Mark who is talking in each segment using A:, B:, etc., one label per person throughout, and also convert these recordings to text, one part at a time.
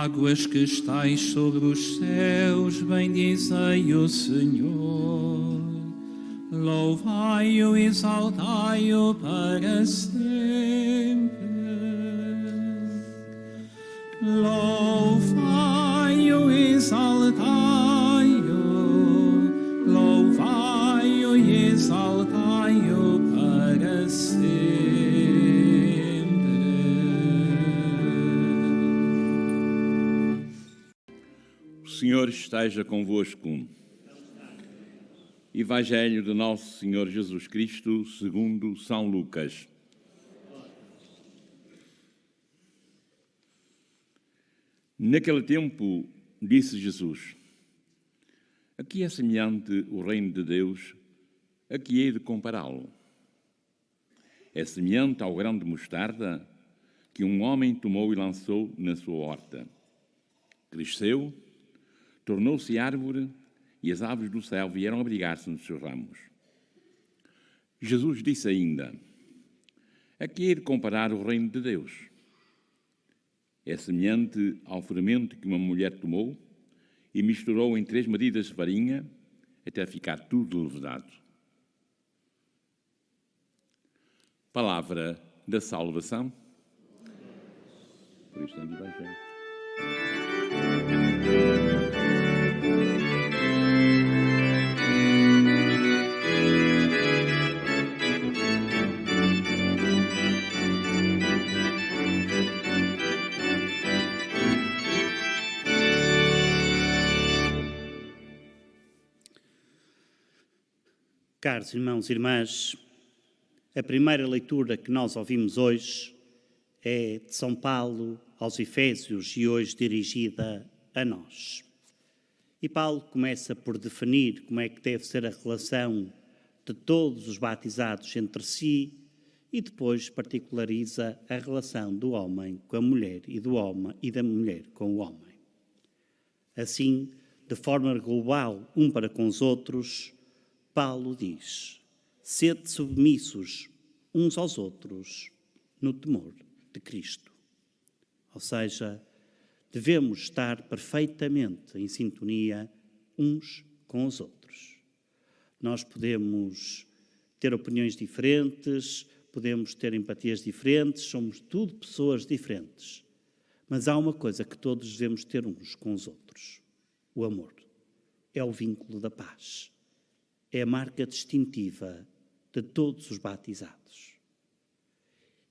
A: águas que estais sobre os céus, bendizei o Senhor. Louvai-o, exaltai-o para sempre. Louvai-o, exaltai-o, louvai-o e exaltai-o para sempre.
B: O Senhor esteja convosco. Evangelho de Nosso Senhor Jesus Cristo, segundo São Lucas. Naquele tempo, disse Jesus: a que é semelhante o reino de Deus, a que hei de compará-lo? É semelhante ao grão de mostarda que um homem tomou e lançou na sua horta. Cresceu, tornou-se árvore, e as aves do céu vieram abrigar-se nos seus ramos. Jesus disse ainda: a que hei de comparar o reino de Deus? É semelhante ao fermento que uma mulher tomou e misturou em 3 medidas de farinha até ficar tudo levedado. Palavra da salvação. Por isto, Evangelho.
C: Caros irmãos e irmãs, a primeira leitura que nós ouvimos hoje é de São Paulo aos Efésios e hoje dirigida a nós. E Paulo começa por definir como é que deve ser a relação de todos os batizados entre si e depois particulariza a relação do homem com a mulher e do homem e da mulher com o homem. Assim, de forma global, um para com os outros, Paulo diz: sede submissos uns aos outros no temor de Cristo. Ou seja, devemos estar perfeitamente em sintonia uns com os outros. Nós podemos ter opiniões diferentes, podemos ter empatias diferentes, somos tudo pessoas diferentes. Mas há uma coisa que todos devemos ter uns com os outros: o amor. É o vínculo da paz. É a marca distintiva de todos os batizados.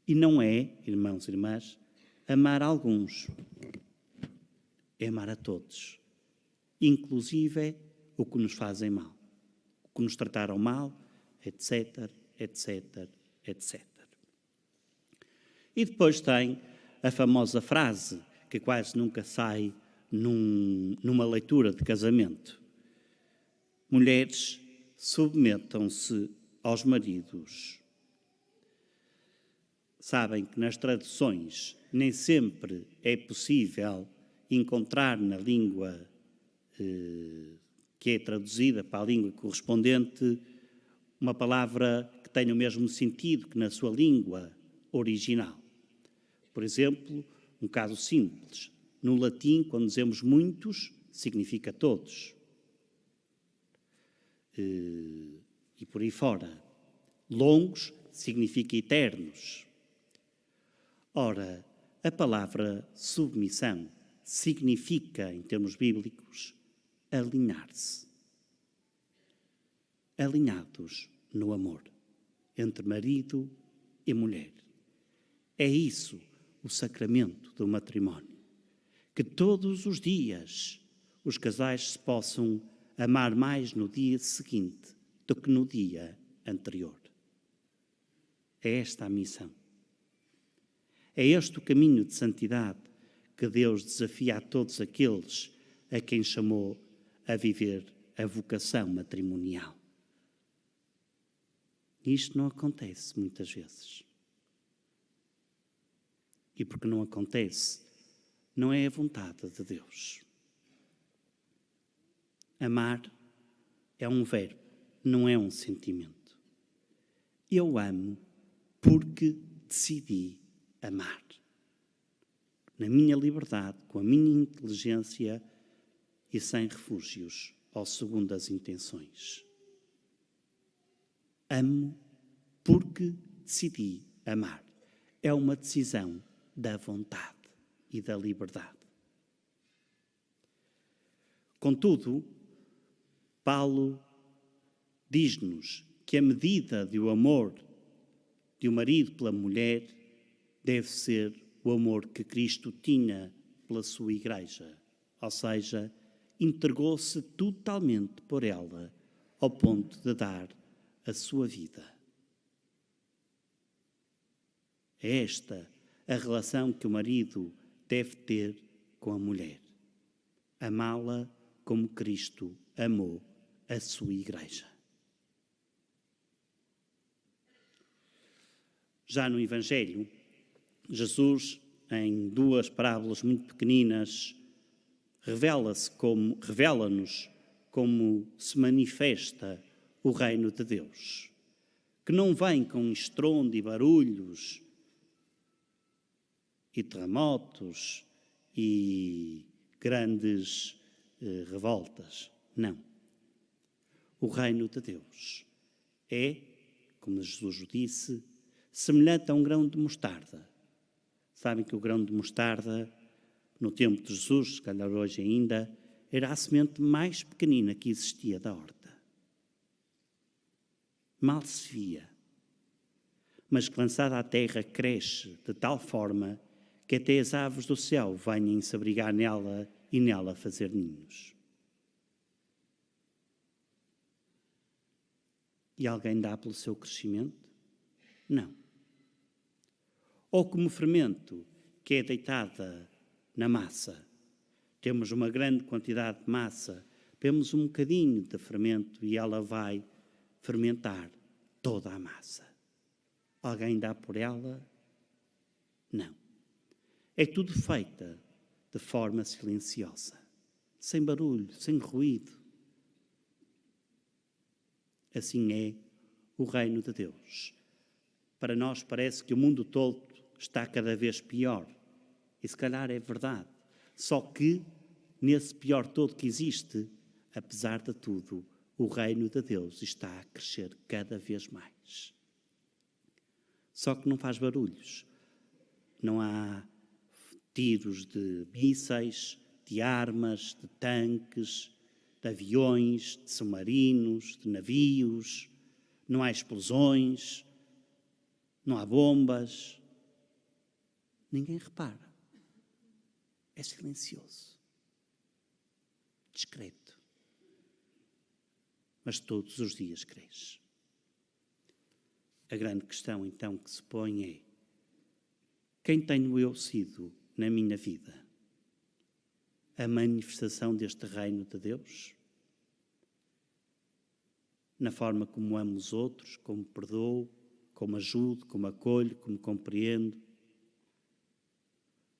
C: E não é, irmãos e irmãs, amar alguns. É amar a todos. Inclusive o que nos fazem mal. O que nos trataram mal, etc, etc, etc. E depois tem a famosa frase que quase nunca sai numa leitura de casamento. Mulheres, submetam-se aos maridos. Sabem que nas traduções nem sempre é possível encontrar na língua que é traduzida para a língua correspondente uma palavra que tenha o mesmo sentido que na sua língua original. Por exemplo, um caso simples. No latim, quando dizemos muitos, significa todos. E por aí fora. Longos significa eternos. Ora, a palavra submissão significa, em termos bíblicos, alinhar-se. Alinhados no amor, entre marido e mulher. É isso o sacramento do matrimónio. Que todos os dias os casais se possam amar mais no dia seguinte do que no dia anterior. É esta a missão. É este o caminho de santidade que Deus desafia a todos aqueles a quem chamou a viver a vocação matrimonial. Isto não acontece muitas vezes. E porque não acontece, não é a vontade de Deus. Amar é um verbo, não é um sentimento. Eu amo porque decidi amar. na minha liberdade, com a minha inteligência e sem refúgios ou segundo as intenções. Amo porque decidi amar. É uma decisão da vontade e da liberdade. Contudo, Paulo diz-nos que a medida do amor de um marido pela mulher deve ser o amor que Cristo tinha pela sua Igreja, ou seja, entregou-se totalmente por ela, ao ponto de dar a sua vida. É esta a relação que o marido deve ter com a mulher. Amá-la como Cristo amou a sua Igreja. Já no Evangelho, Jesus, em duas parábolas muito pequeninas, revela-nos como se manifesta o reino de Deus, que não vem com estrondo e barulhos e terremotos e grandes revoltas. Não. O reino de Deus é, como Jesus o disse, semelhante a um grão de mostarda. Sabem que o grão de mostarda, no tempo de Jesus, se calhar hoje ainda, era a semente mais pequenina que existia da horta. Mal se via, mas que lançada à terra cresce de tal forma que até as aves do céu venham se abrigar nela e nela fazer ninhos. E alguém dá pelo seu crescimento? Não. Ou como fermento que é deitada na massa. Temos uma grande quantidade de massa, temos um bocadinho de fermento e ela vai fermentar toda a massa. Alguém dá por ela? Não. É tudo feita de forma silenciosa, sem barulho, sem ruído. Assim é o reino de Deus. Para nós parece que o mundo todo está cada vez pior. E se calhar é verdade. Só que, nesse pior todo que existe, apesar de tudo, o reino de Deus está a crescer cada vez mais. Só que não faz barulhos. Não há tiros de mísseis, de armas, de tanques, de aviões, de submarinos, de navios. Não há explosões, não há bombas. Ninguém repara. É silencioso, discreto, mas todos os dias cresce. A grande questão, então, que se põe é: quem tenho eu sido na minha vida? A manifestação deste reino de Deus? Na forma como amo os outros, como perdoo, como ajudo, como acolho, como compreendo?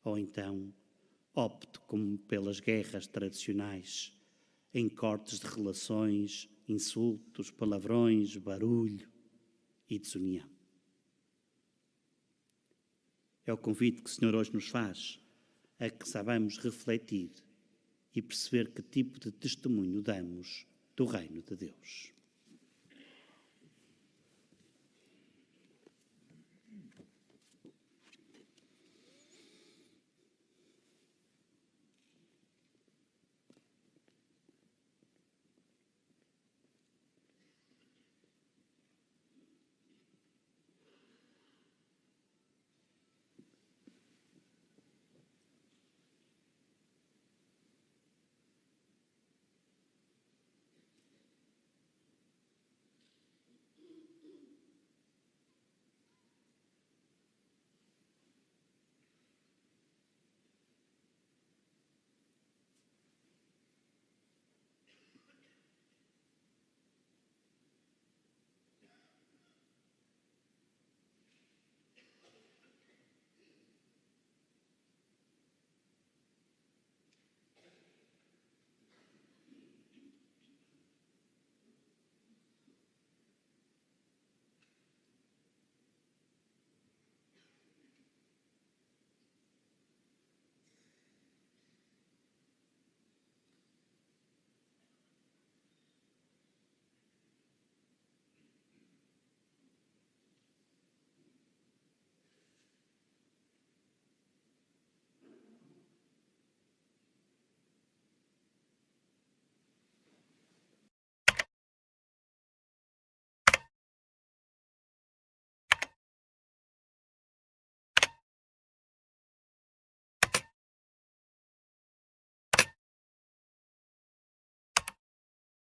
C: Ou então opto como pelas guerras tradicionais, em cortes de relações, insultos, palavrões, barulho e desunião? É o convite que o Senhor hoje nos faz, a que saibamos refletir e perceber que tipo de testemunho damos do reino de Deus.